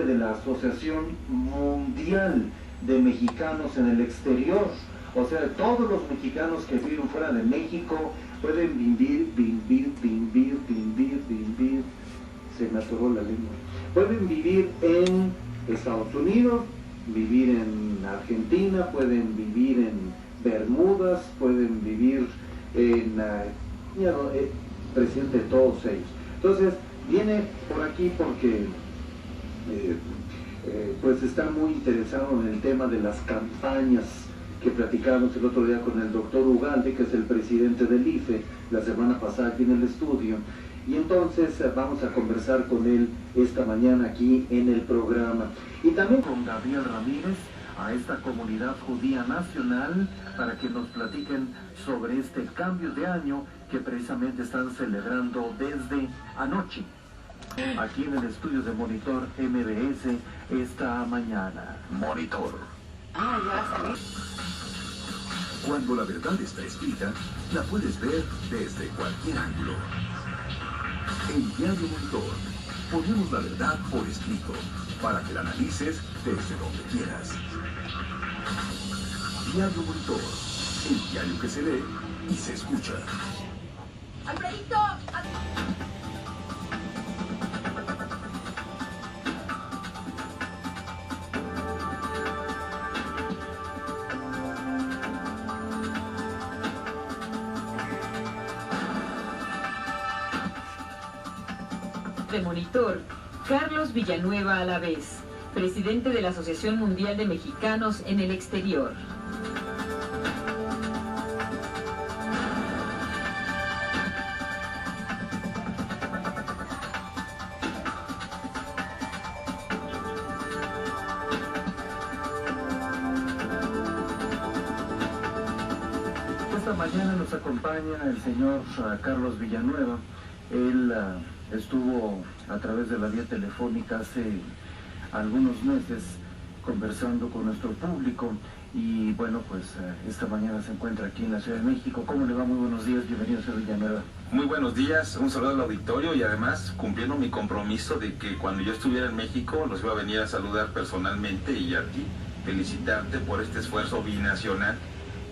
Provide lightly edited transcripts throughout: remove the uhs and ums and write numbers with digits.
de la Asociación Mundial de Mexicanos en el Exterior. O sea, todos los mexicanos que viven fuera de México pueden vivir, se me atoró la lengua. Pueden vivir en Estados Unidos, vivir en Argentina, pueden vivir en Bermudas, pueden vivir en presidente de todos ellos. Entonces, viene por aquí porque pues está muy interesado en el tema de las campañas que platicamos el otro día con el doctor Ugalde, que es el presidente del IFE, la semana pasada aquí en el estudio, y entonces vamos a conversar con él esta mañana aquí en el programa. Y también con Gabriel Ramírez, a esta comunidad judía nacional, para que nos platiquen sobre este cambio de año que precisamente están celebrando desde anoche, aquí en el estudio de Monitor MBS esta mañana. Monitor. Cuando la verdad está escrita, la puedes ver desde cualquier ángulo. En Diario Monitor, ponemos la verdad por escrito, para que la analices desde donde quieras. Diario Monitor, el diario que se lee y se escucha. ¡Alfredito! De Monitor, Carlos Villanueva Alavés, presidente de la Asociación Mundial de Mexicanos en el Exterior. Esta mañana nos acompaña el señor Carlos Villanueva. Él estuvo a través de la vía telefónica hace algunos meses conversando con nuestro público y bueno, pues esta mañana se encuentra aquí en la Ciudad de México. ¿Cómo le va? Muy buenos días, bienvenido señor Villanueva. Muy buenos días, un saludo al auditorio y además cumpliendo mi compromiso de que cuando yo estuviera en México los iba a venir a saludar personalmente y a ti felicitarte por este esfuerzo binacional,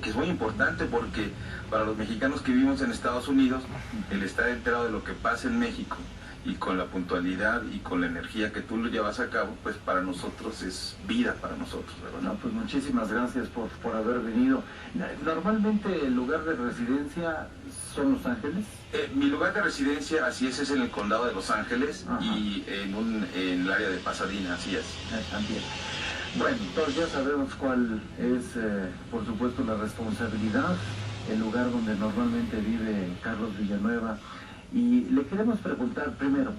que es muy importante porque para los mexicanos que vivimos en Estados Unidos, el estar enterado de lo que pasa en México y con la puntualidad y con la energía que tú lo llevas a cabo, pues para nosotros es vida para nosotros, ¿verdad? No, pues muchísimas gracias por haber venido. Normalmente el lugar de residencia son Los Ángeles. Mi lugar de residencia, así es en el condado de Los Ángeles. Ajá. Y en el área de Pasadena, así es. También. Bueno, entonces ya sabemos cuál es, por supuesto, la responsabilidad, el lugar donde normalmente vive Carlos Villanueva. Y le queremos preguntar primero,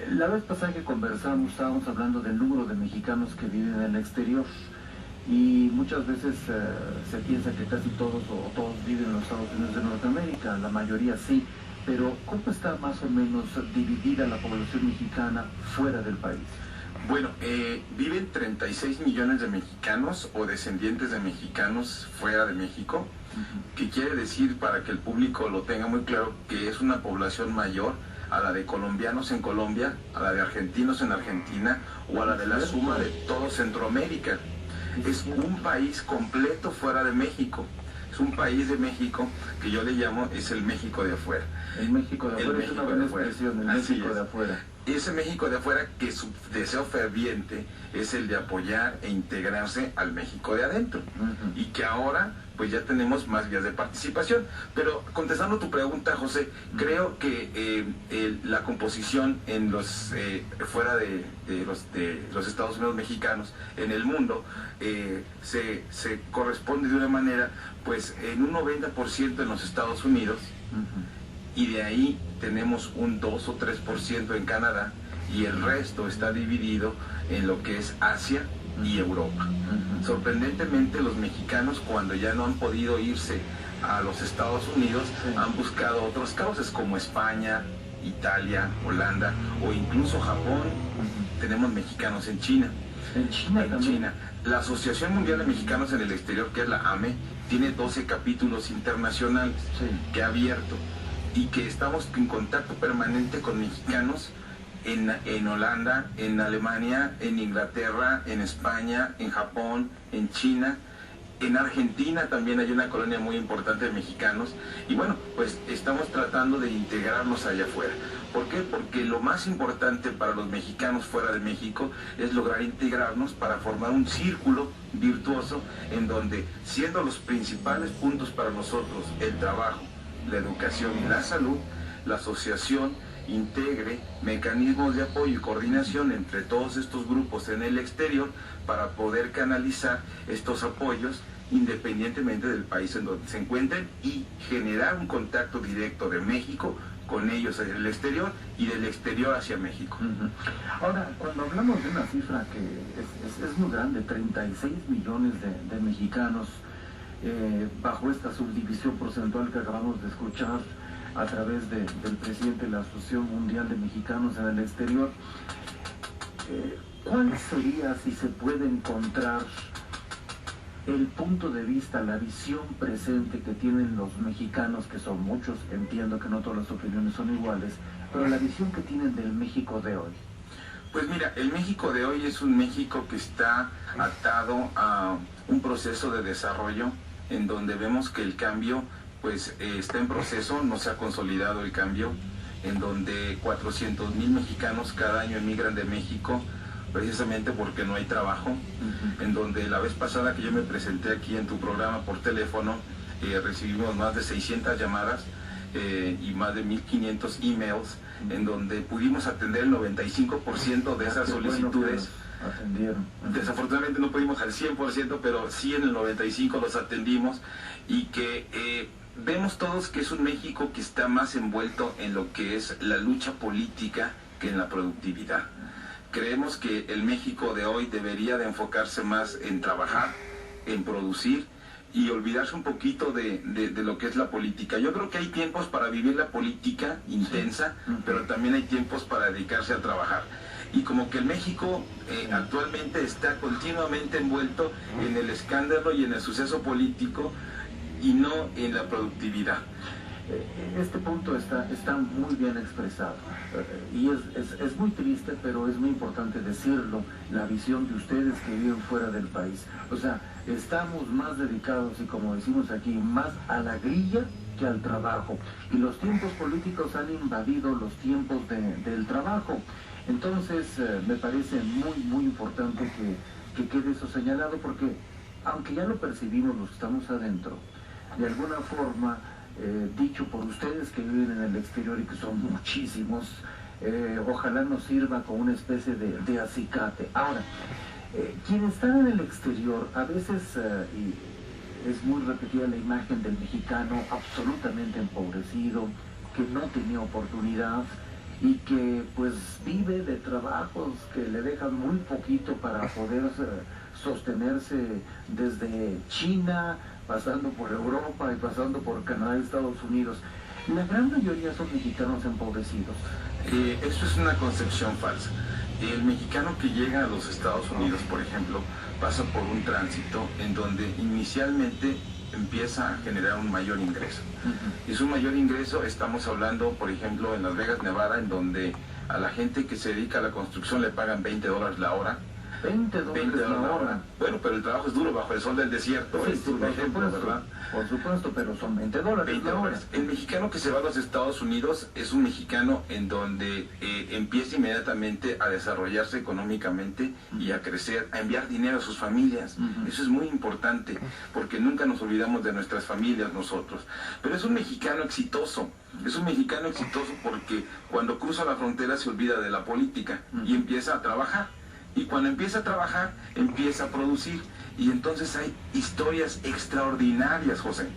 la vez pasada que conversamos estábamos hablando del número de mexicanos que viven en el exterior y muchas veces se piensa que casi todos o todos viven en los Estados Unidos de Norteamérica, la mayoría sí, pero ¿cómo está más o menos dividida la población mexicana fuera del país? Bueno, viven 36 millones de mexicanos o descendientes de mexicanos fuera de México, que quiere decir, para que el público lo tenga muy claro, que es una población mayor a la de colombianos en Colombia, a la de argentinos en Argentina o a la de la suma de todo Centroamérica. Es un país completo fuera de México. Es un país de México que yo le llamo, es el México de afuera. El México de afuera es una buena expresión, el México de afuera. Ese México de afuera que su deseo ferviente es el de apoyar e integrarse al México de adentro. Y que ahora pues ya tenemos más vías de participación. Pero contestando tu pregunta, José, creo que la composición en los fuera de los Estados Unidos mexicanos en el mundo se corresponde de una manera pues en un 90% en los Estados Unidos. Y de ahí tenemos un 2 o 3% en Canadá y el resto está dividido en lo que es Asia y Europa. Sorprendentemente los mexicanos, cuando ya no han podido irse a los Estados Unidos, han buscado otros cauces como España, Italia, Holanda o incluso Japón. Tenemos mexicanos en China. En China. La Asociación Mundial de Mexicanos en el Exterior, que es la AME, tiene 12 capítulos internacionales que ha abierto y que estamos en contacto permanente con mexicanos en Holanda, en Alemania, en Inglaterra, en España, en Japón, en China. En Argentina también hay una colonia muy importante de mexicanos y bueno, pues estamos tratando de integrarnos allá afuera. ¿Por qué? Porque lo más importante para los mexicanos fuera de México es lograr integrarnos para formar un círculo virtuoso en donde, siendo los principales puntos para nosotros el trabajo, la educación y la salud, la asociación integre mecanismos de apoyo y coordinación entre todos estos grupos en el exterior para poder canalizar estos apoyos independientemente del país en donde se encuentren y generar un contacto directo de México con ellos en el exterior y del exterior hacia México. Ahora, cuando hablamos de una cifra que es muy grande, 36 millones de mexicanos, bajo esta subdivisión porcentual que acabamos de escuchar a través del presidente de la Asociación Mundial de Mexicanos en el Exterior, ¿cuál sería, si se puede encontrar, el punto de vista, la visión presente que tienen los mexicanos, que son muchos, entiendo que no todas las opiniones son iguales, pero la visión que tienen del México de hoy? Pues mira, el México de hoy es un México que está atado a un proceso de desarrollo en donde vemos que el cambio pues está en proceso, no se ha consolidado el cambio, en donde 400,000 mexicanos cada año emigran de México precisamente porque no hay trabajo, en donde la vez pasada que yo me presenté aquí en tu programa por teléfono, recibimos más de 600 llamadas y más de 1,500 emails, en donde pudimos atender el 95% de esas solicitudes. Desafortunadamente no pudimos al 100%, pero sí en el 95% los atendimos y que vemos todos que es un México que está más envuelto en lo que es la lucha política que en la productividad. Creemos que el México de hoy debería de enfocarse más en trabajar, en producir y olvidarse un poquito de lo que es la política. Yo creo que hay tiempos para vivir la política intensa, pero también hay tiempos para dedicarse a trabajar. Y como que el México actualmente está continuamente envuelto en el escándalo y en el suceso político y no en la productividad. Este punto está muy bien expresado y es muy triste, pero es muy importante decirlo, la visión de ustedes que viven fuera del país. O sea, estamos más dedicados y, como decimos aquí, más a la grilla que al trabajo, y los tiempos políticos han invadido los tiempos del trabajo. Entonces me parece muy importante que quede eso señalado, porque aunque ya lo percibimos los que estamos adentro, de alguna forma, dicho por ustedes que viven en el exterior y que son muchísimos, ojalá nos sirva como una especie de acicate. Ahora, quienes están en el exterior, a veces, y es muy repetida la imagen del mexicano absolutamente empobrecido, que no tenía oportunidad y que pues vive de trabajos que le dejan muy poquito para poder sostenerse desde China, pasando por Europa y pasando por Canadá y Estados Unidos. La gran mayoría son mexicanos empobrecidos. Eso es una concepción falsa. El mexicano que llega a los Estados Unidos, por ejemplo, pasa por un tránsito en donde inicialmente empieza a generar un mayor ingreso. Es un mayor ingreso, estamos hablando, por ejemplo, en Las Vegas, Nevada, en donde a la gente que se dedica a la construcción le pagan $20 la hora. $20 la hora. Bueno, pero el trabajo es duro bajo el sol del desierto, es un ejemplo, ¿verdad? Por supuesto, pero son $20 la hora. El mexicano que se va a los Estados Unidos es un mexicano en donde empieza inmediatamente a desarrollarse económicamente y a crecer, a enviar dinero a sus familias. Eso es muy importante, porque nunca nos olvidamos de nuestras familias nosotros. Pero es un mexicano exitoso. Es un mexicano exitoso porque cuando cruza la frontera se olvida de la política y empieza a trabajar. Y cuando empieza a trabajar, empieza a producir. Y entonces hay historias extraordinarias, José,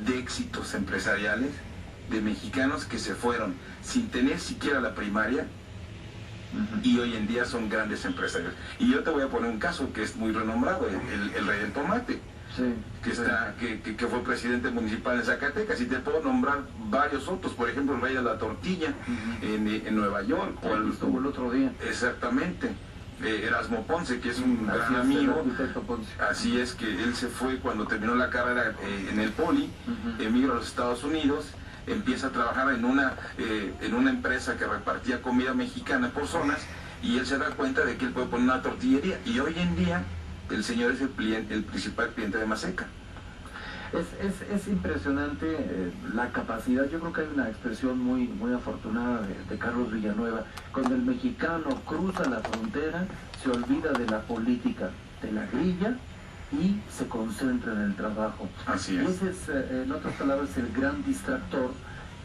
de éxitos empresariales, de mexicanos que se fueron sin tener siquiera la primaria y hoy en día son grandes empresarios. Y yo te voy a poner un caso que es muy renombrado, el Rey del Tomate. Sí, que fue presidente municipal de Zacatecas, y te puedo nombrar varios otros, por ejemplo el Rey de la Tortilla en Nueva York, o estuvo el otro día. Exactamente, Erasmo Ponce, que es un gran amigo. Así es, que él se fue cuando terminó la carrera en el Poli, emigró a los Estados Unidos empieza a trabajar en una empresa que repartía comida mexicana por zonas, y él se da cuenta de que él puede poner una tortillería, y hoy en día el señor es el principal cliente de Maseca. Es impresionante la capacidad. Yo creo que hay una expresión muy afortunada de Carlos Villanueva. Cuando el mexicano cruza la frontera, se olvida de la política, de la grilla, y se concentra en el trabajo. Así es. Y ese es, en otras palabras, el gran distractor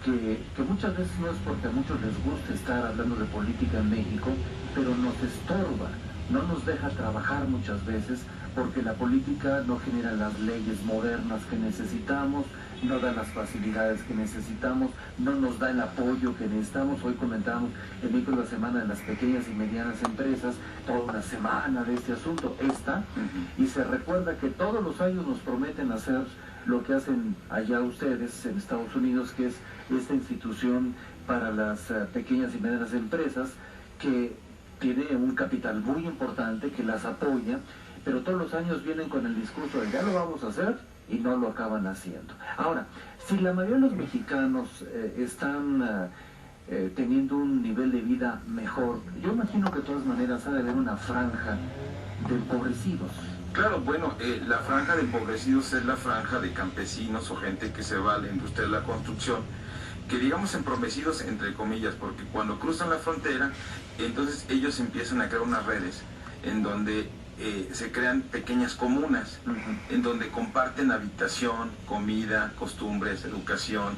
que muchas veces no es porque a muchos les guste estar hablando de política en México, pero nos estorba, no nos deja trabajar muchas veces, porque la política no genera las leyes modernas que necesitamos, no da las facilidades que necesitamos, no nos da el apoyo que necesitamos. Hoy comentábamos en México la semana de las pequeñas y medianas empresas, toda una semana de este asunto, y se recuerda que todos los años nos prometen hacer lo que hacen allá ustedes en Estados Unidos, que es esta institución para las pequeñas y medianas empresas, que tiene un capital muy importante que las apoya, pero todos los años vienen con el discurso de ya lo vamos a hacer y no lo acaban haciendo. Ahora, si la mayoría de los mexicanos están teniendo un nivel de vida mejor, yo imagino que de todas maneras ha de haber una franja de empobrecidos. Claro, bueno, la franja de empobrecidos es la franja de campesinos o gente que se va a la industria de la construcción, que digamos empobrecidos entre comillas, porque cuando cruzan la frontera, entonces ellos empiezan a crear unas redes en donde se crean pequeñas comunas, en donde comparten habitación, comida, costumbres, educación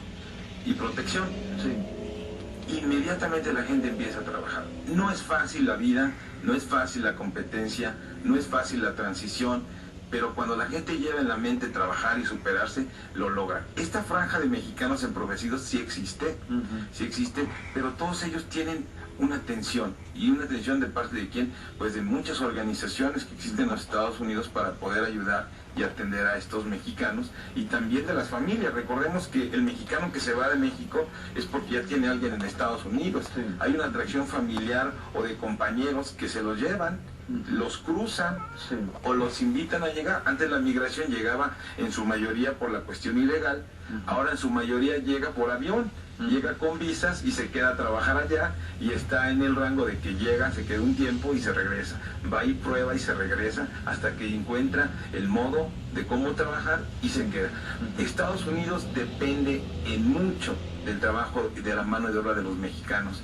y protección. Sí. Inmediatamente la gente empieza a trabajar. No es fácil la vida, no es fácil la competencia, no es fácil la transición, pero cuando la gente lleva en la mente trabajar y superarse, lo logra. Esta franja de mexicanos empobrecidos sí existe, pero todos ellos tienen una atención, y una atención de parte de quién, pues de muchas organizaciones que existen en los Estados Unidos para poder ayudar y atender a estos mexicanos, y también de las familias. Recordemos que el mexicano que se va de México es porque ya tiene alguien en Estados Unidos. Sí. Hay una atracción familiar o de compañeros que se los llevan, los cruzan, sí, o los invitan a llegar. Antes la migración llegaba en su mayoría por la cuestión ilegal, ahora en su mayoría llega por avión. Llega con visas y se queda a trabajar allá, y está en el rango de que llega, se queda un tiempo y se regresa. Va y prueba y se regresa hasta que encuentra el modo de cómo trabajar y se queda. Estados Unidos depende en mucho del trabajo y de la mano de obra de los mexicanos.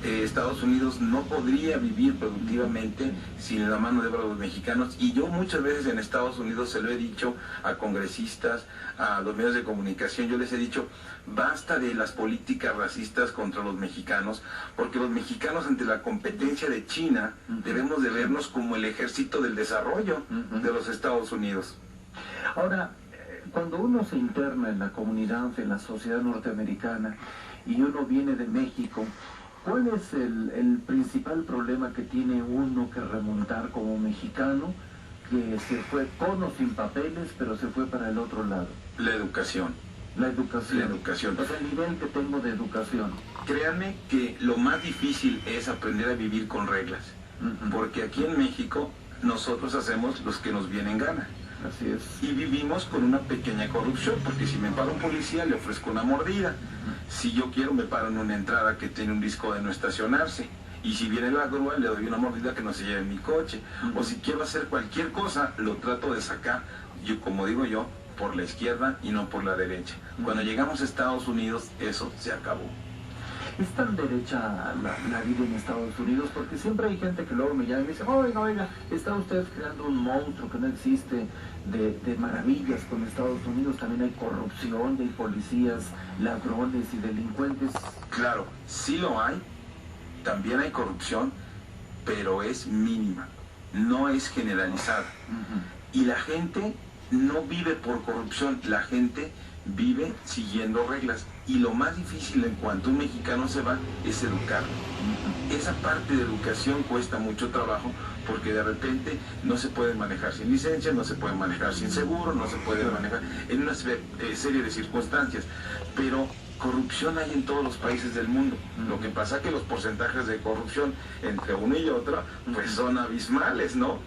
Estados Unidos no podría vivir productivamente sin la mano de obra de los mexicanos, y yo muchas veces en Estados Unidos se lo he dicho a congresistas, a los medios de comunicación, yo les he dicho, basta de las políticas racistas contra los mexicanos, porque los mexicanos ante la competencia de China debemos de vernos como el ejército del desarrollo de los Estados Unidos. Ahora, cuando uno se interna en la comunidad, en la sociedad norteamericana, y uno viene de México, ¿cuál es el principal problema que tiene uno que remontar como mexicano, que se fue con o sin papeles, pero se fue para el otro lado? La educación. La educación. La educación. O sea, el nivel que tengo de educación. Créanme que lo más difícil es aprender a vivir con reglas, porque aquí en México nosotros hacemos los que nos viene en gana. Así es. Y vivimos con una pequeña corrupción, porque si me para un policía le ofrezco una mordida. Si yo quiero me paro en una entrada que tiene un disco de no estacionarse. Y si viene la grúa le doy una mordida que no se lleve mi coche. O si quiero hacer cualquier cosa, lo trato de sacar, yo, como digo yo, por la izquierda y no por la derecha. Cuando llegamos a Estados Unidos, eso se acabó. ¿Es tan derecha la vida en Estados Unidos? Porque siempre hay gente que luego me llama y me dice, oiga, está usted creando un monstruo que no existe de maravillas con Estados Unidos. También hay corrupción, hay policías, ladrones y delincuentes. Claro, sí lo hay, también hay corrupción, pero es mínima, no es generalizada. Y la gente no vive por corrupción, la gente vive siguiendo reglas. Y lo más difícil en cuanto un mexicano se va es educarlo. Esa parte de educación cuesta mucho trabajo, porque de repente no se puede manejar sin licencia, no se puede manejar sin seguro, no se puede manejar en una serie de circunstancias. Pero corrupción hay en todos los países del mundo. Lo que pasa es que los porcentajes de corrupción entre uno y otro pues son abismales, ¿no?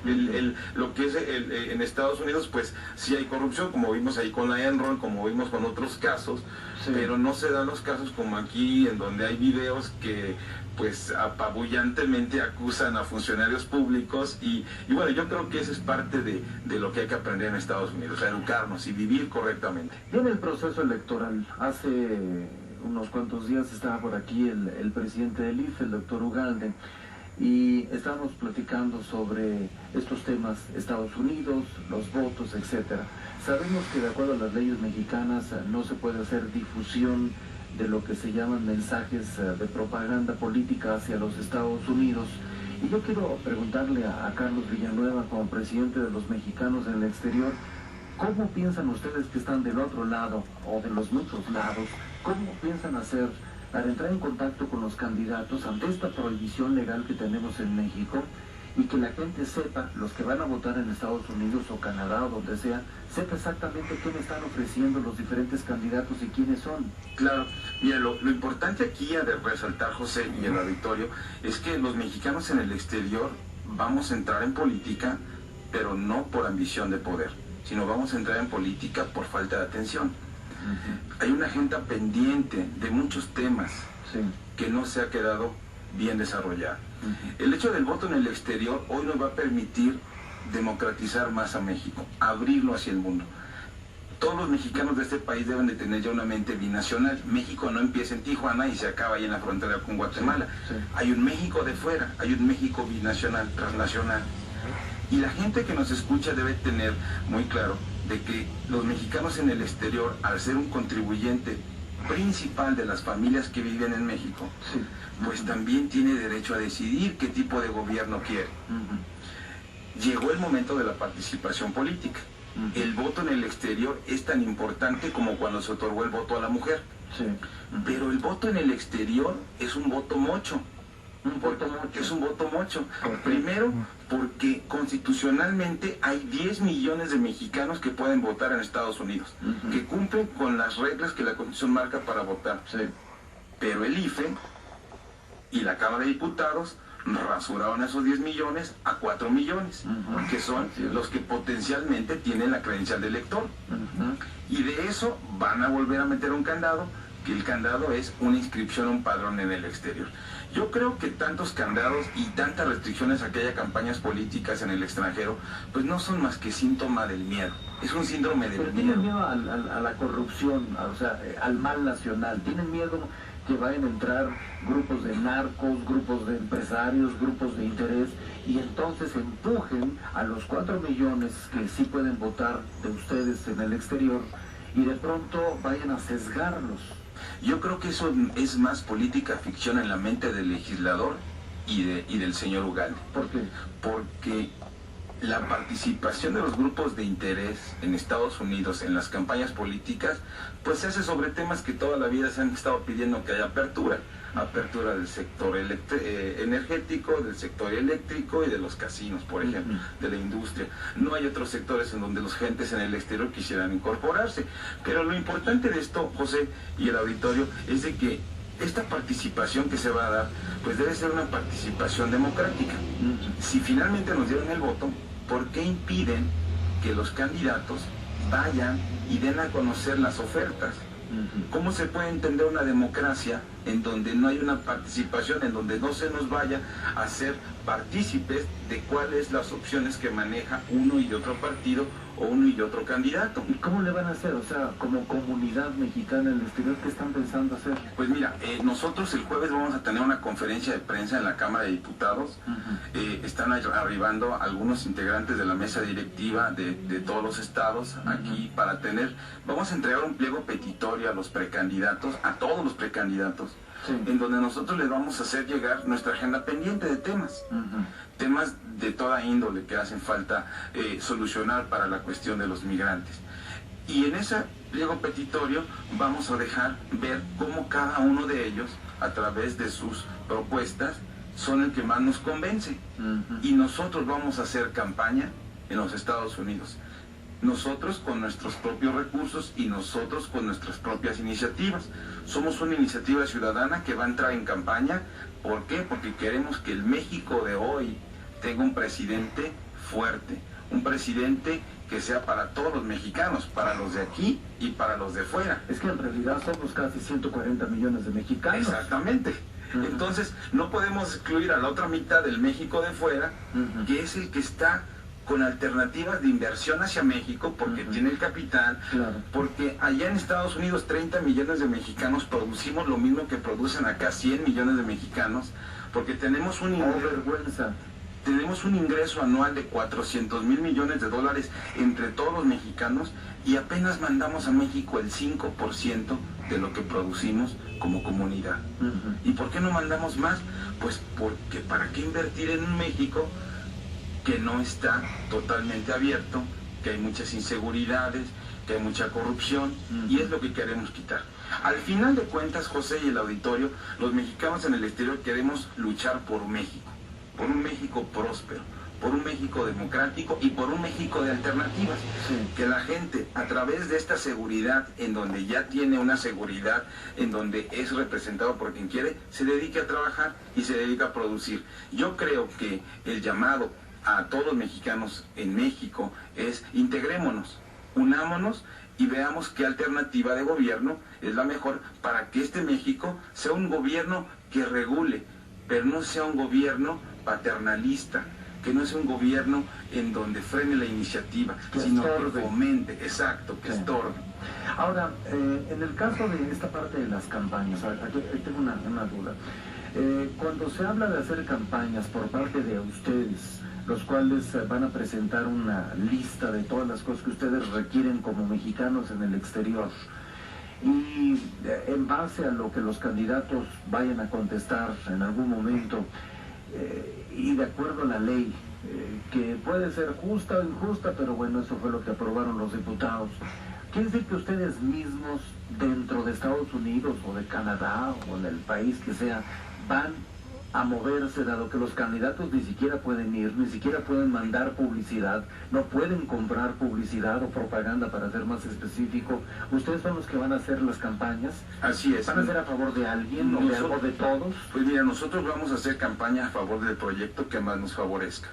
Lo que es en Estados Unidos, pues sí hay corrupción, como vimos ahí con la Enron, como vimos con otros casos, Sí. Pero no se dan los casos como aquí, en donde hay videos que pues apabullantemente acusan a funcionarios públicos y bueno, yo creo que eso es parte de lo que hay que aprender en Estados Unidos, educarnos y vivir correctamente. Viene el proceso electoral. Hace unos cuantos días estaba por aquí el presidente del IFE, el doctor Ugalde, y estábamos platicando sobre estos temas, Estados Unidos, los votos, etcétera. Sabemos que de acuerdo a las leyes mexicanas no se puede hacer difusión de lo que se llaman mensajes de propaganda política hacia los Estados Unidos. Y yo quiero preguntarle a Carlos Villanueva, como presidente de los mexicanos en el exterior, ¿cómo piensan ustedes que están del otro lado, o de los muchos lados, cómo piensan hacer para entrar en contacto con los candidatos ante esta prohibición legal que tenemos en México y que la gente sepa, los que van a votar en Estados Unidos o Canadá o donde sea, sepa exactamente qué me están ofreciendo los diferentes candidatos y quiénes son? Claro, mira, lo importante aquí a de resaltar, José, y el auditorio, es que los mexicanos en el exterior vamos a entrar en política, pero no por ambición de poder, sino vamos a entrar en política por falta de atención. Hay una agenda pendiente de muchos temas que no se ha quedado bien desarrollada. El hecho del voto en el exterior hoy nos va a permitir democratizar más a México, abrirlo hacia el mundo. Todos los mexicanos de este país deben de tener ya una mente binacional. México no empieza en Tijuana y se acaba ahí en la frontera con Guatemala. Hay un México de fuera, hay un México binacional, transnacional. Y la gente que nos escucha debe tener muy claro de que los mexicanos en el exterior, al ser un contribuyente principal de las familias que viven en México, pues también tiene derecho a decidir qué tipo de gobierno quiere. Llegó el momento de la participación política. El voto en el exterior es tan importante como cuando se otorgó el voto a la mujer. Pero el voto en el exterior es un voto mocho. Es un voto mocho. Primero, porque constitucionalmente hay 10 millones de mexicanos que pueden votar en Estados Unidos, que cumplen con las reglas que la Constitución marca para votar. Pero el IFE y la Cámara de Diputados rasuraron esos 10 millones a 4 millones, que son los que potencialmente tienen la credencial de elector. Y de eso van a volver a meter un candado, que el candado es una inscripción a un padrón en el exterior. Yo creo que tantos candados y tantas restricciones a que haya campañas políticas en el extranjero, pues no son más que síntoma del miedo. Es un síndrome del miedo. Tienen miedo a la corrupción, o sea, al mal nacional. Tienen miedo que vayan a entrar grupos de narcos, grupos de empresarios, grupos de interés, y entonces empujen a los 4 millones que sí pueden votar de ustedes en el exterior, y de pronto vayan a sesgarlos. Yo creo que eso es más política ficción en la mente del legislador y del señor Ugalde. ¿Por qué? Porque la participación de los grupos de interés en Estados Unidos en las campañas políticas, pues se hace sobre temas que toda la vida se han estado pidiendo que haya apertura. Apertura del sector energético, del sector eléctrico y de los casinos, por ejemplo, de la industria. No hay otros sectores en donde los gentes en el exterior quisieran incorporarse. Pero lo importante de esto, José y el auditorio, es de que esta participación que se va a dar, pues debe ser una participación democrática. Si finalmente nos dieron el voto, ¿por qué impiden que los candidatos vayan y den a conocer las ofertas? ¿Cómo se puede entender una democracia en donde no hay una participación, en donde no se nos vaya a ser partícipes de cuáles las opciones que maneja uno y otro partido o uno y otro candidato? ¿Y cómo le van a hacer? O sea, como comunidad mexicana en el exterior, ¿qué están pensando hacer? Pues mira, nosotros el jueves vamos a tener una conferencia de prensa en la Cámara de Diputados. Están arribando algunos integrantes de la mesa directiva de todos los estados aquí para vamos a entregar un pliego petitorio a los precandidatos, a todos los precandidatos, en donde nosotros les vamos a hacer llegar nuestra agenda pendiente de temas. Temas de toda índole que hacen falta solucionar para la cuestión de los migrantes. Y en ese pliego petitorio vamos a dejar ver cómo cada uno de ellos, a través de sus propuestas, son el que más nos convence. Y nosotros vamos a hacer campaña en los Estados Unidos. Nosotros con nuestros propios recursos y nosotros con nuestras propias iniciativas. Somos una iniciativa ciudadana que va a entrar en campaña. ¿Por qué? Porque queremos que el México de hoy tenga un presidente fuerte, un presidente que sea para todos los mexicanos, para los de aquí y para los de fuera. Es que en realidad somos casi 140 millones de mexicanos. Exactamente. Entonces, no podemos excluir a la otra mitad del México de fuera, que es el que está con alternativas de inversión hacia México, porque tiene el capital, porque allá en Estados Unidos 30 millones de mexicanos producimos lo mismo que producen acá 100 millones de mexicanos, porque tenemos un ingreso anual de 400 mil millones de dólares entre todos los mexicanos y apenas mandamos a México el 5% de lo que producimos como comunidad. ¿Y por qué no mandamos más? Pues porque ¿para qué invertir en un México que no está totalmente abierto, que hay muchas inseguridades, que hay mucha corrupción, y es lo que queremos quitar? Al final de cuentas, José y el auditorio, los mexicanos en el exterior queremos luchar por México, por un México próspero, por un México democrático y por un México de alternativas. Que la gente, a través de esta seguridad, en donde ya tiene una seguridad, en donde es representado por quien quiere, se dedique a trabajar y se dedique a producir. Yo creo que el llamado a todos los mexicanos en México es: integrémonos, unámonos y veamos qué alternativa de gobierno es la mejor para que este México sea un gobierno que regule, pero no sea un gobierno paternalista, que no sea un gobierno en donde frene la iniciativa, sino que fomente, que estorbe. Ahora, en el caso de esta parte de las campañas, aquí tengo una duda. Cuando se habla de hacer campañas por parte de ustedes, los cuales van a presentar una lista de todas las cosas que ustedes requieren como mexicanos en el exterior, y en base a lo que los candidatos vayan a contestar en algún momento, y de acuerdo a la ley, que puede ser justa o injusta, pero bueno, eso fue lo que aprobaron los diputados. ¿Quiere decir que ustedes mismos, dentro de Estados Unidos o de Canadá o en el país que sea, van a moverse, dado que los candidatos ni siquiera pueden ir, ni siquiera pueden mandar publicidad, no pueden comprar publicidad o propaganda, para ser más específico? ¿Ustedes son los que van a hacer las campañas? Así es. ¿Van a ser a favor de alguien o de algo, de todos? Pues mira, nosotros vamos a hacer campaña a favor del proyecto que más nos favorezca,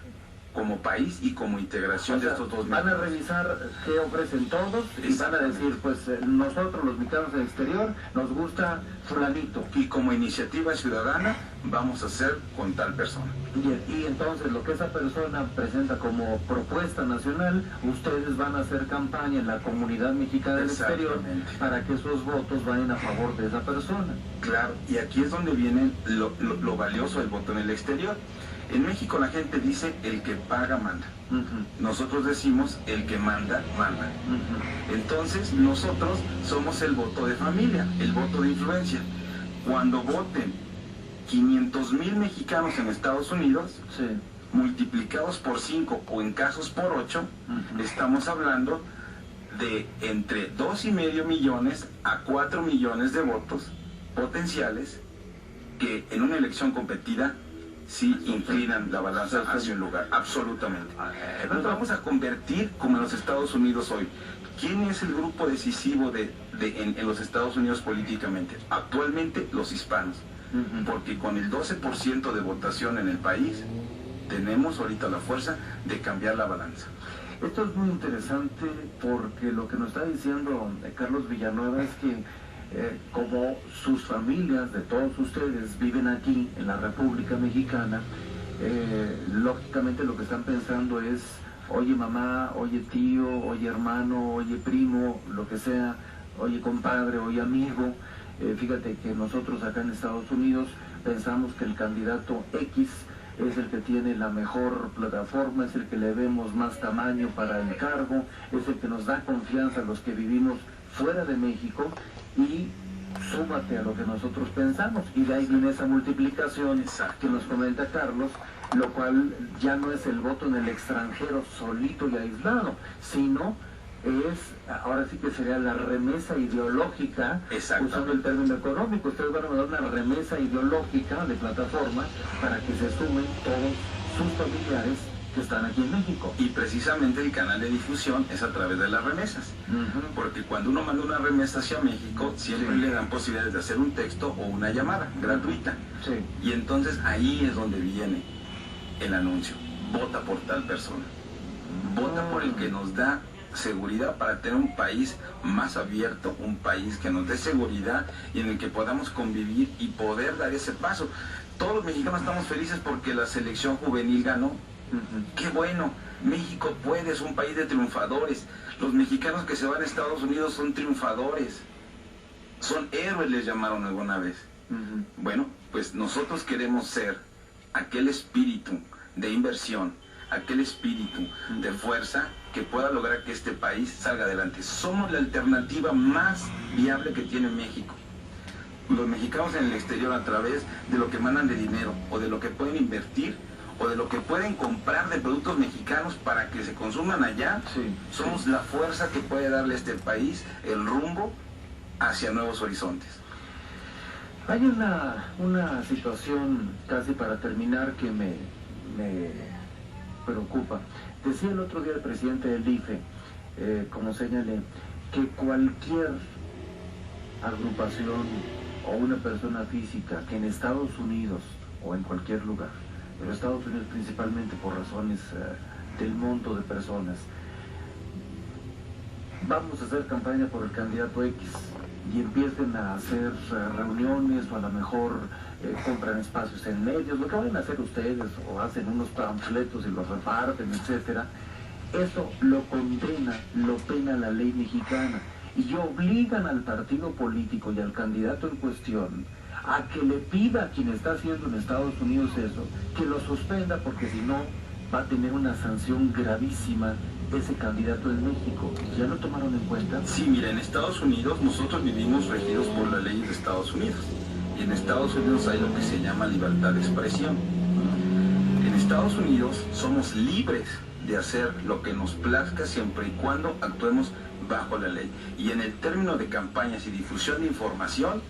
como país y como integración de estos dos. Van a revisar qué ofrecen todos y van a decir, pues nosotros los mexicanos del exterior nos gusta fulanito. Y como iniciativa ciudadana vamos a hacer con tal persona. Bien, y entonces lo que esa persona presenta como propuesta nacional, ustedes van a hacer campaña en la comunidad mexicana del exterior para que esos votos vayan a favor de esa persona. Claro, y aquí es donde viene lo valioso del voto en el exterior. En México la gente dice: el que paga manda. Nosotros decimos: el que manda, manda. Entonces nosotros somos el voto de familia, el voto de influencia. Cuando voten 500,000 mexicanos en Estados Unidos, multiplicados por 5 o en casos por 8, estamos hablando de entre 2,5 millones a 4 millones de votos potenciales que en una elección competida sí inclinan la balanza hacia un lugar, absolutamente. Nos vamos a convertir como en los Estados Unidos hoy. ¿Quién es el grupo decisivo en los Estados Unidos políticamente? Actualmente los hispanos, porque con el 12% de votación en el país tenemos ahorita la fuerza de cambiar la balanza. Esto es muy interesante, porque lo que nos está diciendo Carlos Villanueva es que como sus familias, de todos ustedes, viven aquí en la República Mexicana, lógicamente lo que están pensando es: oye mamá, oye tío, oye hermano, oye primo, lo que sea, oye compadre, oye amigo, fíjate que nosotros acá en Estados Unidos pensamos que el candidato X es el que tiene la mejor plataforma, es el que le vemos más tamaño para el cargo, es el que nos da confianza a los que vivimos fuera de México, y súmate a lo que nosotros pensamos. Y de ahí viene esa multiplicación que nos comenta Carlos, lo cual ya no es el voto en el extranjero solito y aislado, sino es, ahora sí que sería la remesa ideológica, usando el término económico. Ustedes van a mandar una remesa ideológica de plataforma para que se sumen todos sus familiares que están aquí en México. Y precisamente el canal de difusión es a través de las remesas, porque cuando uno manda una remesa hacia México, siempre le dan posibilidades de hacer un texto o una llamada gratuita. Y entonces ahí es donde viene el anuncio: vota por tal persona. Vota por el que nos da seguridad para tener un país más abierto, un país que nos dé seguridad y en el que podamos convivir y poder dar ese paso. Todos los mexicanos estamos felices porque la selección juvenil ganó. ¡Qué bueno! México puede, es un país de triunfadores. Los mexicanos que se van a Estados Unidos son triunfadores. Son héroes, les llamaron alguna vez. Bueno, pues nosotros queremos ser aquel espíritu de inversión, aquel espíritu de fuerza que pueda lograr que este país salga adelante. Somos la alternativa más viable que tiene México. Los mexicanos en el exterior, a través de lo que mandan de dinero o de lo que pueden invertir o de lo que pueden comprar de productos mexicanos para que se consuman allá, somos la fuerza que puede darle a este país el rumbo hacia nuevos horizontes. Hay una situación, casi para terminar, que me preocupa. Decía el otro día el presidente del IFE, como señalé, que cualquier agrupación o una persona física que en Estados Unidos o en cualquier lugar, pero Estados Unidos principalmente por razones del monto de personas, vamos a hacer campaña por el candidato X y empiecen a hacer reuniones o a lo mejor compran espacios en medios, lo que van a hacer ustedes, o hacen unos panfletos y los reparten, etcétera. Eso lo condena, lo pena la ley mexicana y obligan al partido político y al candidato en cuestión a que le pida a quien está haciendo en Estados Unidos eso, que lo suspenda, porque si no va a tener una sanción gravísima ese candidato en México. ¿Ya lo tomaron en cuenta? Sí, mira, en Estados Unidos nosotros vivimos regidos por la ley de Estados Unidos. Y en Estados Unidos hay lo que se llama libertad de expresión. En Estados Unidos somos libres de hacer lo que nos plazca siempre y cuando actuemos bajo la ley. Y en el término de campañas y difusión de información,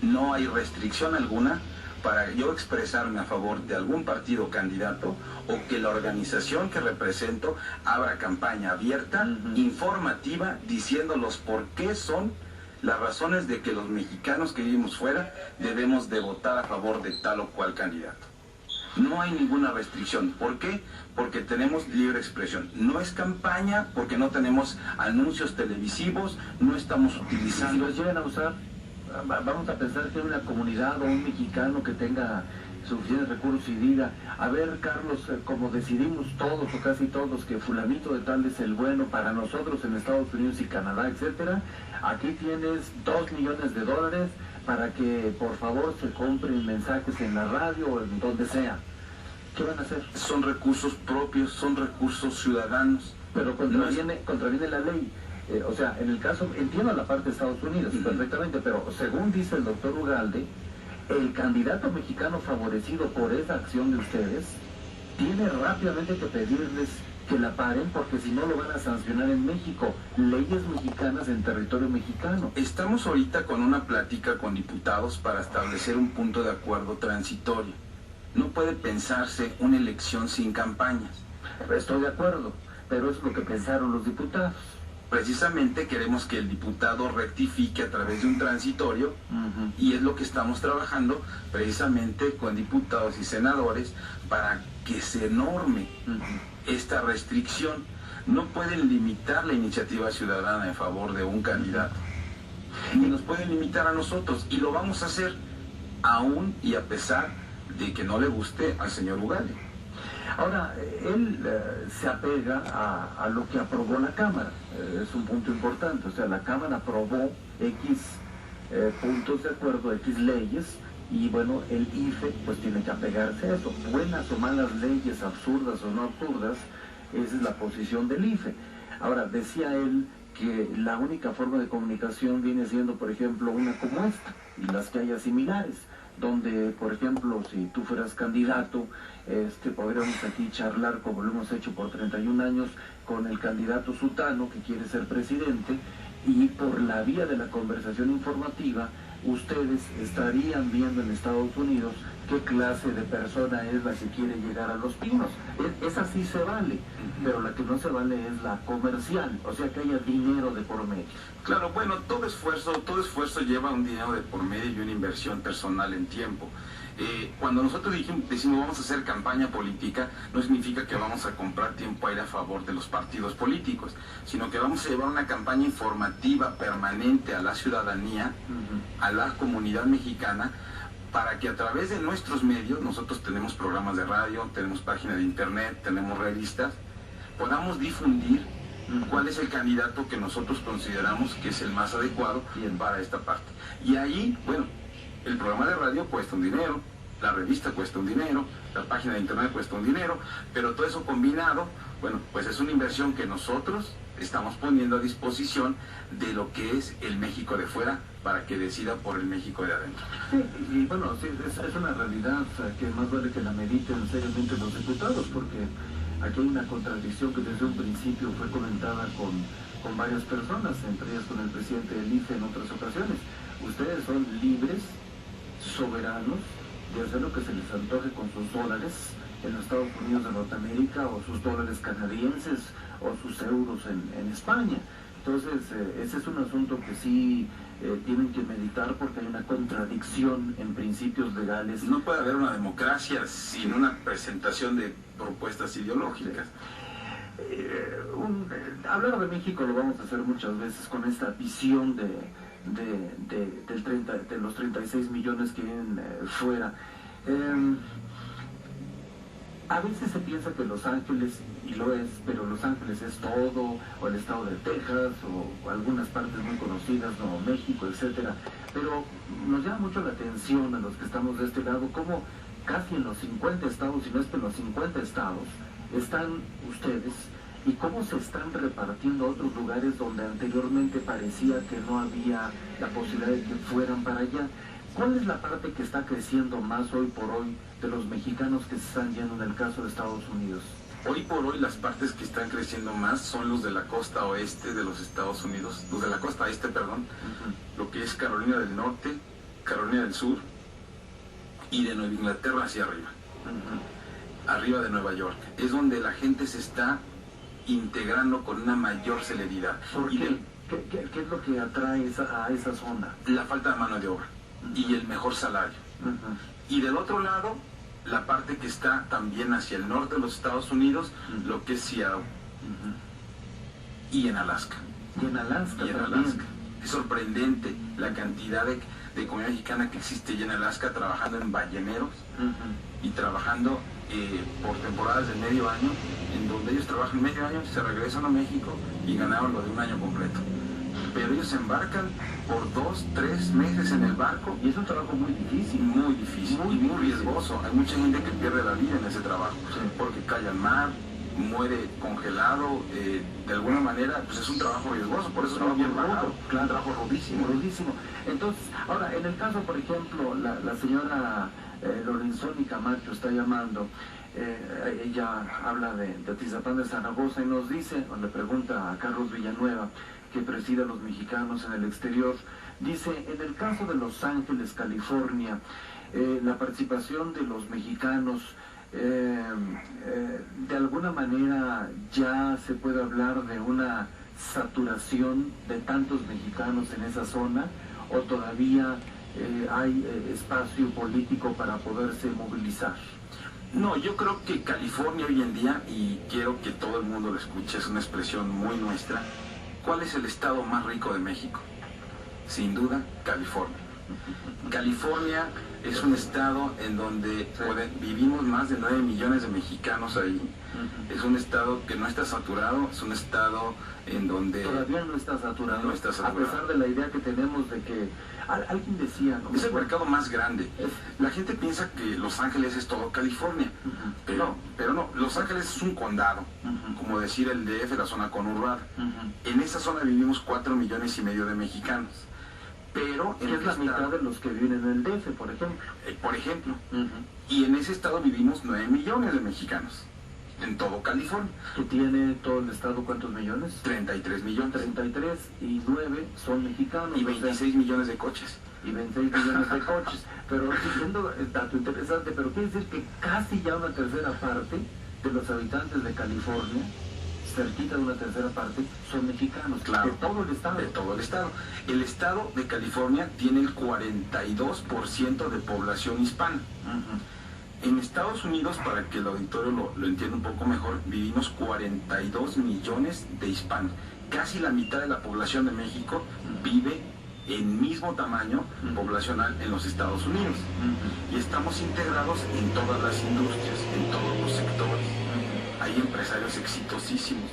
no hay restricción alguna para yo expresarme a favor de algún partido o candidato, o que la organización que represento abra campaña abierta, informativa, diciéndolos por qué son las razones de que los mexicanos que vivimos fuera debemos de votar a favor de tal o cual candidato. No hay ninguna restricción. ¿Por qué? Porque tenemos libre expresión. No es campaña porque no tenemos anuncios televisivos, no estamos utilizando... Si los llegan a usar, vamos a pensar que hay una comunidad o un mexicano que tenga suficientes recursos y diga, a ver, Carlos, como decidimos todos o casi todos que fulanito de tal es el bueno para nosotros en Estados Unidos y Canadá, etcétera, aquí tienes $2 millones para que por favor se compren mensajes en la radio o en donde sea. ¿Qué van a hacer? Son recursos propios, son recursos ciudadanos. Pero contraviene la ley. O sea, en el caso, entiendo la parte de Estados Unidos perfectamente, pero según dice el doctor Ugalde, el candidato mexicano favorecido por esa acción de ustedes tiene rápidamente que pedirles que la paren, porque si no lo van a sancionar en México. Leyes mexicanas en territorio mexicano. Estamos ahorita con una plática con diputados para establecer un punto de acuerdo transitorio. No puede pensarse una elección sin campañas. Estoy de acuerdo, pero es lo que pensaron los diputados. Precisamente queremos que el diputado rectifique a través de un transitorio, y es lo que estamos trabajando precisamente con diputados y senadores para que se norme esta restricción. No pueden limitar la iniciativa ciudadana en favor de un candidato, ni nos pueden limitar a nosotros, y lo vamos a hacer aún y a pesar de que no le guste al señor Ugalde. Ahora, él se apega a lo que aprobó la Cámara. Es un punto importante. O sea, la Cámara aprobó X puntos de acuerdo, X leyes, y bueno, el IFE pues tiene que apegarse a eso. Buenas o malas leyes, absurdas o no absurdas, esa es la posición del IFE. Ahora, decía él que la única forma de comunicación viene siendo, por ejemplo, una como esta, y las que haya similares, donde, por ejemplo, si tú fueras candidato, podríamos aquí charlar, como lo hemos hecho por 31 años, con el candidato Sutano, que quiere ser presidente, y por la vía de la conversación informativa, ustedes estarían viendo en Estados Unidos qué clase de persona es la que quiere llegar a Los Pinos. Esa sí se vale, pero la que no se vale es la comercial, o sea, que haya dinero de por medio. Claro, bueno, todo esfuerzo lleva un dinero de por medio y una inversión personal en tiempo. Cuando nosotros decimos vamos a hacer campaña política, no significa que vamos a comprar tiempo aire a favor de los partidos políticos, sino que vamos a llevar una campaña informativa permanente a la ciudadanía, a la comunidad mexicana, para que a través de nuestros medios, nosotros tenemos programas de radio, tenemos página de internet, tenemos revistas, podamos difundir cuál es el candidato que nosotros consideramos que es el más adecuado para esta parte. Y ahí, bueno, el programa de radio cuesta un dinero, la revista cuesta un dinero, la página de internet cuesta un dinero, pero todo eso combinado, bueno, pues es una inversión que nosotros estamos poniendo a disposición de lo que es el México de fuera para que decida por el México de adentro. Sí, y bueno, sí, es una realidad que más vale que la mediten seriamente los diputados, porque aquí hay una contradicción que desde un principio fue comentada con varias personas, entre ellas con el presidente del IFE en otras ocasiones. Ustedes son libres, soberanos, de hacer lo que se les antoje con sus dólares en los Estados Unidos de Norteamérica, o sus dólares canadienses, o sus euros en España. Entonces, ese es un asunto que sí tienen que meditar, porque hay una contradicción en principios legales. No puede haber una democracia sin una presentación de propuestas ideológicas. Hablar de México lo vamos a hacer muchas veces con esta visión de los 36 millones que vienen fuera. A veces se piensa que Los Ángeles, y lo es, pero Los Ángeles es todo, o el estado de Texas, o algunas partes muy conocidas, Nuevo México, etcétera. Pero nos llama mucho la atención a los que estamos de este lado, cómo casi en los 50 estados, si no es que en los 50 estados, están ustedes, y cómo se están repartiendo a otros lugares donde anteriormente parecía que no había la posibilidad de que fueran para allá. ¿Cuál es la parte que está creciendo más hoy por hoy de los mexicanos que se están yendo en el caso de Estados Unidos? Hoy por hoy las partes que están creciendo más son los de la costa oeste de los Estados Unidos, los de la costa este, perdón, lo que es Carolina del Norte, Carolina del Sur y de Nueva Inglaterra hacia arriba, arriba de Nueva York. Es donde la gente se está integrando con una mayor celeridad. ¿Por qué? ¿Qué es lo que atrae a esa zona? La falta de mano de obra y el mejor salario. Y del otro lado, la parte que está también hacia el norte de los Estados Unidos, lo que es Seattle, y en Alaska. Y en Alaska y en también. Alaska. Es sorprendente la cantidad de comunidad mexicana que existe ya en Alaska, trabajando en balleneros y trabajando por temporadas de medio año, en donde ellos trabajan medio año, se regresan a México y ganaron lo de un año completo. Pero ellos se embarcan por 2, 3 meses en el barco, Y es un trabajo muy difícil. muy difícil y muy riesgoso. Hay mucha gente que pierde la vida en ese trabajo, porque cae al mar, muere congelado, de alguna manera, pues es un trabajo riesgoso, por eso no bien pagado. Claro, un trabajo rudísimo, rudísimo. Entonces, ahora, en el caso, por ejemplo, la señora Lorenzoni Camacho está llamando, ella habla de Atizapán de Zaragoza y nos dice, o le pregunta a Carlos Villanueva, que preside a los mexicanos en el exterior, dice, en el caso de Los Ángeles, California, la participación de los mexicanos, de alguna manera ya se puede hablar de una saturación de tantos mexicanos en esa zona, o todavía hay espacio político para poderse movilizar. No, yo creo que California hoy en día, y quiero que todo el mundo lo escuche, es una expresión muy nuestra. ¿Cuál es el estado más rico de México? Sin duda, California. California es un estado en donde vivimos más de 9 millones de mexicanos ahí. Es un estado que no está saturado, es un estado en donde... Todavía no está saturado, no está saturado. A pesar de la idea que tenemos de que... Alguien decía... ¿no? Es el mercado más grande. La gente piensa que Los Ángeles es todo California, pero no. Los Ángeles es un condado, como decir el DF, la zona conurbada. En esa zona vivimos 4,5 millones de mexicanos. Pero en es la mitad de los que viven en el DF, por ejemplo. Y en ese estado vivimos 9 millones de mexicanos, en todo California. ¿Que tiene todo el estado cuántos millones? 33 millones. 33 y 9 son mexicanos. Y 26 millones de coches. Y 26 millones de coches. Pero siguiendo el dato interesante, pero quiere decir que casi ya una tercera parte de los habitantes de California cerquita de una tercera parte, son mexicanos. Claro, de todo el estado. De todo el estado. El estado de California tiene el 42% de población hispana. En Estados Unidos, para que el auditorio lo entienda un poco mejor, vivimos 42 millones de hispanos. Casi la mitad de la población de México vive en mismo tamaño poblacional en los Estados Unidos. Y estamos integrados en todas las industrias, en todos los sectores. Hay empresarios exitosísimos.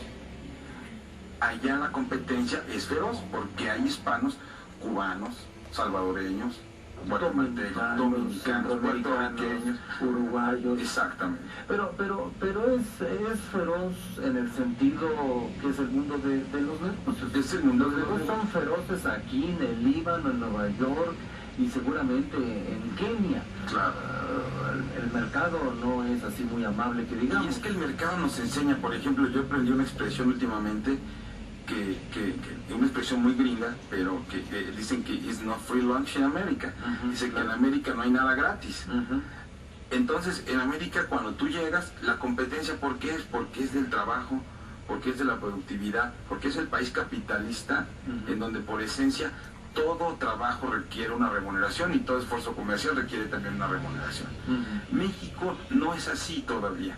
Allá la competencia es feroz porque hay hispanos, cubanos, salvadoreños, guatemaltecos, dominicanos, puertorriqueños, uruguayos. Exactamente. Pero es feroz en el sentido que es el mundo de los negocios. Es el mundo Los de los negocios son feroces aquí en el Líbano, en Nueva York y seguramente en Kenia. Claro. El mercado no es así muy amable que digamos. Y es que el mercado nos enseña, por ejemplo, yo aprendí una expresión últimamente que una expresión muy gringa, pero que dicen que is no free lunch en América. Dice que en América no hay nada gratis. Entonces, en América cuando tú llegas, la competencia, ¿por qué es? Porque es del trabajo, porque es de la productividad, porque es el país capitalista, en donde por esencia todo trabajo requiere una remuneración y todo esfuerzo comercial requiere también una remuneración. México no es así todavía,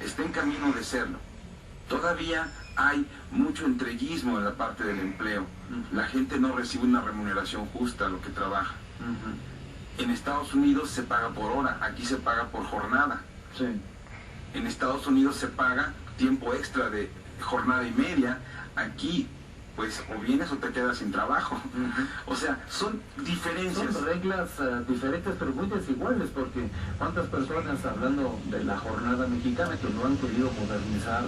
está en camino de serlo. Todavía hay mucho entreguismo en la parte del empleo. La gente no recibe una remuneración justa a lo que trabaja. En Estados Unidos se paga por hora, aquí se paga por jornada. Sí. En Estados Unidos se paga tiempo extra de jornada y media, aquí pues o vienes o te quedas sin trabajo. O sea, son diferencias. Son reglas diferentes pero muy desiguales, porque cuántas personas, hablando de la jornada mexicana, que no han querido modernizar.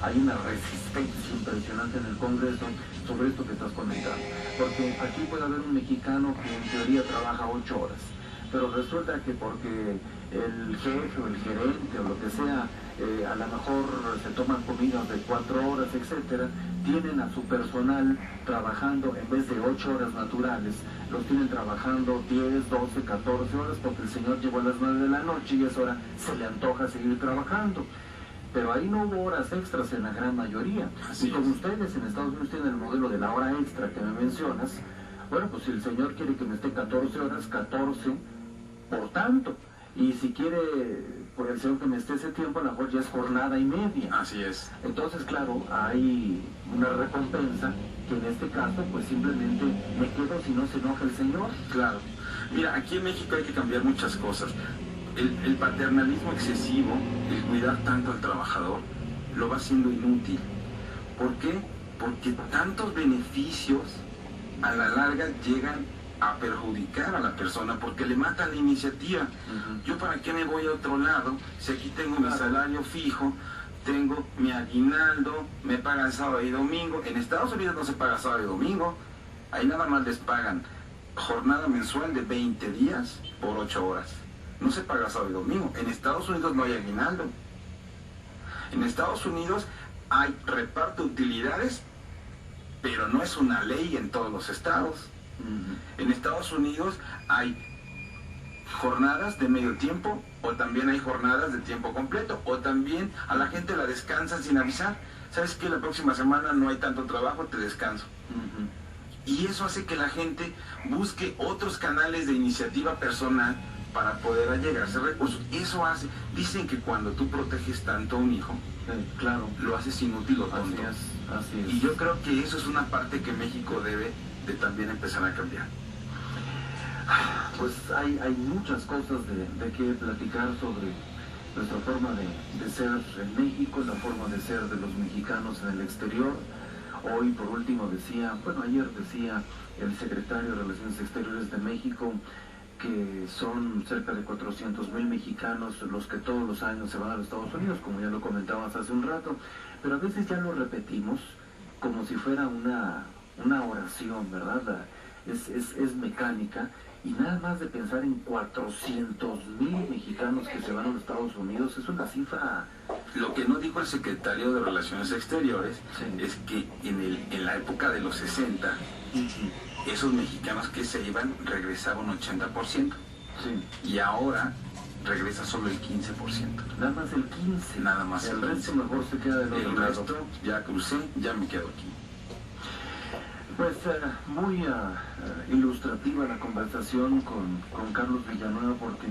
Hay una resistencia impresionante en el Congreso sobre esto que estás comentando. Porque aquí puede haber un mexicano que en teoría trabaja 8 horas, pero resulta que porque el jefe o el gerente o lo que sea, a lo mejor se toman comidas de 4 horas, etcétera, tienen a su personal trabajando en vez de 8 horas naturales, los tienen trabajando 10, 12, 14 horas porque el señor llegó a las 9 de la noche y a esa hora se le antoja seguir trabajando. Pero ahí no hubo horas extras en la gran mayoría. Así y como es. ustedes en Estados Unidos tienen el modelo de la hora extra que me mencionas, bueno, pues si el señor quiere que me esté 14 horas, 14 por tanto. Y si quiere, por el señor que me esté ese tiempo, a lo mejor ya es jornada y media. Así es. Entonces, claro, hay una recompensa que en este caso, pues simplemente me quedo si no se enoja el señor. Claro. Mira, aquí en México hay que cambiar muchas cosas. El paternalismo excesivo, el cuidar tanto al trabajador, lo va haciendo inútil. ¿Por qué? Porque tantos beneficios a la larga llegan a perjudicar a la persona, porque le matan la iniciativa. ¿Yo para qué me voy a otro lado si aquí tengo mi salario fijo, tengo mi aguinaldo, me pagan sábado y domingo? En Estados Unidos no se paga sábado y domingo, ahí nada más les pagan jornada mensual de 20 días por 8 horas. No se paga sábado y domingo. En Estados Unidos no hay aguinaldo. En Estados Unidos hay reparto de utilidades, pero no es una ley en todos los estados. En Estados Unidos hay jornadas de medio tiempo, o también hay jornadas de tiempo completo, o también a la gente la descansan sin avisar. ¿Sabes qué? La próxima semana no hay tanto trabajo, te descanso. Y eso hace que la gente busque otros canales de iniciativa personal para poder allegarse a recursos. Eso hace, dicen que cuando tú proteges tanto a un hijo, claro, lo haces inútil o tonto. Así es. Y yo creo que eso es una parte que México debe de también empezar a cambiar. Pues hay muchas cosas de que platicar sobre nuestra forma de ser en México, la forma de ser de los mexicanos en el exterior. Hoy, por último, ayer decía el secretario de Relaciones Exteriores de México que son cerca de 400,000 mexicanos los que todos los años se van a los Estados Unidos, como ya lo comentabas hace un rato, pero a veces ya lo repetimos como si fuera una oración, ¿verdad? Es mecánica, y nada más de pensar en 400,000 mexicanos que se van a los Estados Unidos es una cifra. Lo que no dijo el secretario de Relaciones Exteriores Sí. es que en la época de los 60, esos mexicanos que se iban regresaban 80%. Sí. Y ahora regresa solo el 15%. Nada más el 15%. Nada más el resto mejor se queda del otro lado. El resto, ya crucé, ya me quedo aquí. Pues muy ilustrativa la conversación con Carlos Villanueva, porque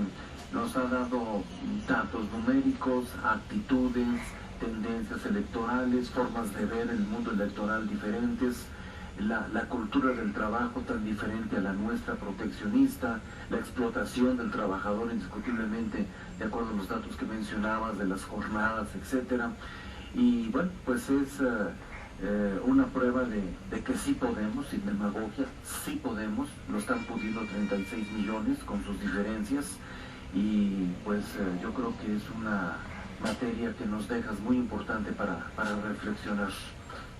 nos ha dado datos numéricos, actitudes, tendencias electorales, formas de ver el mundo electoral diferentes, la cultura del trabajo tan diferente a la nuestra, proteccionista, la explotación del trabajador indiscutiblemente, de acuerdo a los datos que mencionabas, de las jornadas, etcétera. Y bueno, pues es una prueba de que sí podemos, sin demagogia, sí podemos, lo están pudiendo 36 millones con sus diferencias, y pues yo creo que es una materia que nos dejas muy importante para reflexionar.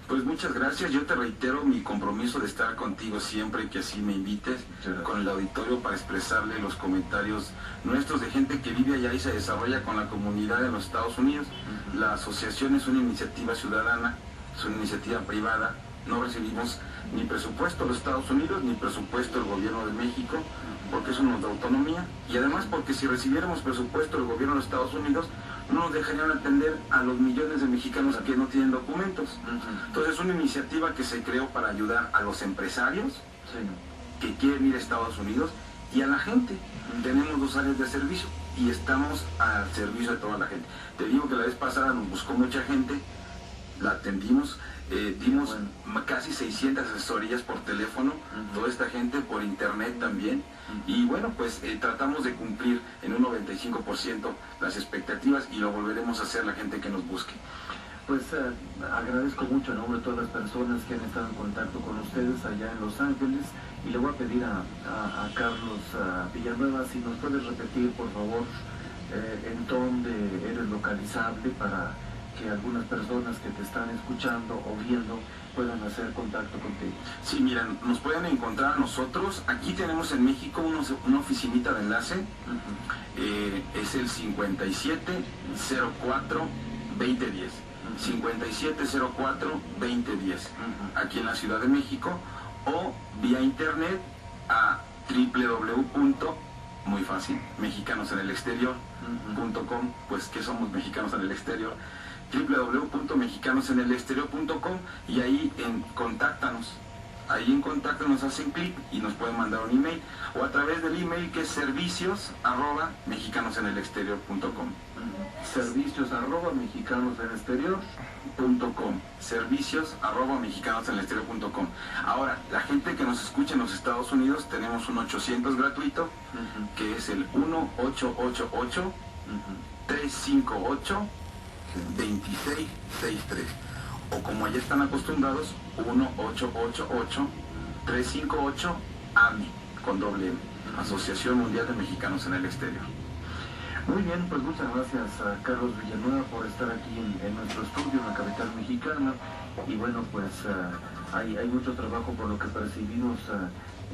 Pues muchas gracias, yo te reitero mi compromiso de estar contigo siempre que así me invites, con el auditorio, para expresarle los comentarios nuestros de gente que vive allá y se desarrolla con la comunidad en los Estados Unidos. La asociación es una iniciativa ciudadana, es una iniciativa privada, no recibimos ni presupuesto de los Estados Unidos, ni presupuesto del gobierno de México, porque eso nos da autonomía, y además porque si recibiéramos presupuesto del gobierno de los Estados Unidos, no nos dejarían atender a los millones de mexicanos que no tienen documentos. Entonces es una iniciativa que se creó para ayudar a los empresarios que quieren ir a Estados Unidos y a la gente. Tenemos 2 áreas de servicio y estamos al servicio de toda la gente. Te digo que la vez pasada nos buscó mucha gente, la atendimos, dimos casi 600 asesorías por teléfono, toda esta gente por internet también, y bueno, pues tratamos de cumplir en un 95% las expectativas, y lo volveremos a hacer la gente que nos busque. Pues agradezco mucho en nombre de todas las personas que han estado en contacto con ustedes allá en Los Ángeles, y le voy a pedir a Carlos Villanueva si nos puedes repetir, por favor, en dónde eres localizable, para que algunas personas que te están escuchando o viendo puedan hacer contacto contigo. Sí, miren, nos pueden encontrar a nosotros. Aquí tenemos en México una oficinita de enlace. Es el 5704-2010. 5704-2010. Aquí en la Ciudad de México, o vía internet a muy fácil, mexicanosenelexterior.com, pues que somos mexicanos en el exterior, www.mexicanosenelexterior.com, y ahí contáctanos. Ahí en contacto nos hacen clic y nos pueden mandar un email, o a través del email que es servicios@mexicanosenelexterior.com. Servicios@mexicanosenelexterior.com. Servicios@mexicanosenelexterior.com. Ahora, la gente que nos escucha en los Estados Unidos, tenemos un 800 gratuito, que es el 1-888-358-2663. O como ya están acostumbrados, 1-888-358-AMI, con doble M, Asociación Mundial de Mexicanos en el Exterior. Muy bien, pues muchas gracias a Carlos Villanueva por estar aquí en nuestro estudio en la capital mexicana. Y bueno, pues hay mucho trabajo, por lo que percibimos,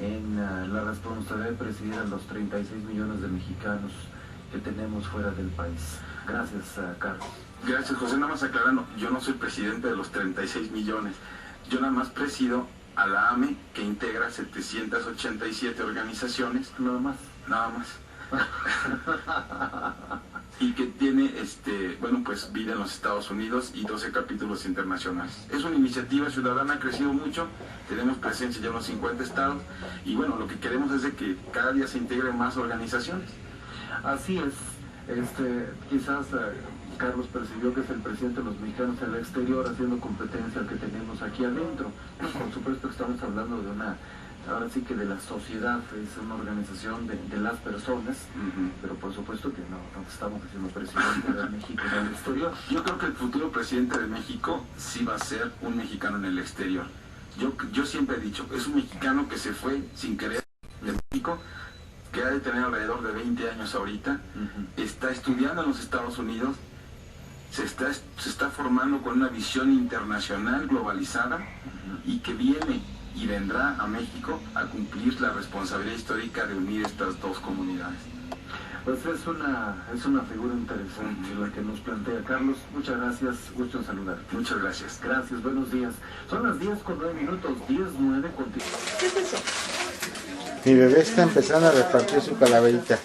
en la responsabilidad de presidir a los 36 millones de mexicanos que tenemos fuera del país. Gracias, Carlos. Gracias, José. Nada más aclarando, yo no soy presidente de los 36 millones. Yo nada más presido a la AME, que integra 787 organizaciones. Nada más. Nada más. Y que tiene, bueno, pues vive en los Estados Unidos y 12 capítulos internacionales. Es una iniciativa ciudadana, ha crecido mucho, tenemos presencia ya en los 50 estados, y bueno, lo que queremos es de que cada día se integren más organizaciones. Así es. Quizás Carlos percibió que es el presidente de los mexicanos en el exterior haciendo competencia al que tenemos aquí adentro. Por supuesto que estamos hablando de ahora sí que de la sociedad, es una organización de las personas, pero por supuesto que no estamos haciendo presidente de México en el exterior. Yo creo que el futuro presidente de México sí va a ser un mexicano en el exterior. Yo siempre he dicho, es un mexicano que se fue sin querer de México, que ha de tener alrededor de 20 años ahorita, está estudiando en los Estados Unidos, se está formando con una visión internacional globalizada, y que viene y vendrá a México a cumplir la responsabilidad histórica de unir estas dos comunidades. Pues es una figura interesante la que nos plantea Carlos. Muchas gracias, gusto en saludar. Muchas gracias. Gracias, buenos días. Son las 10:09, 10:09. ¿Qué es eso? Mi bebé está empezando a repartir su calaverita.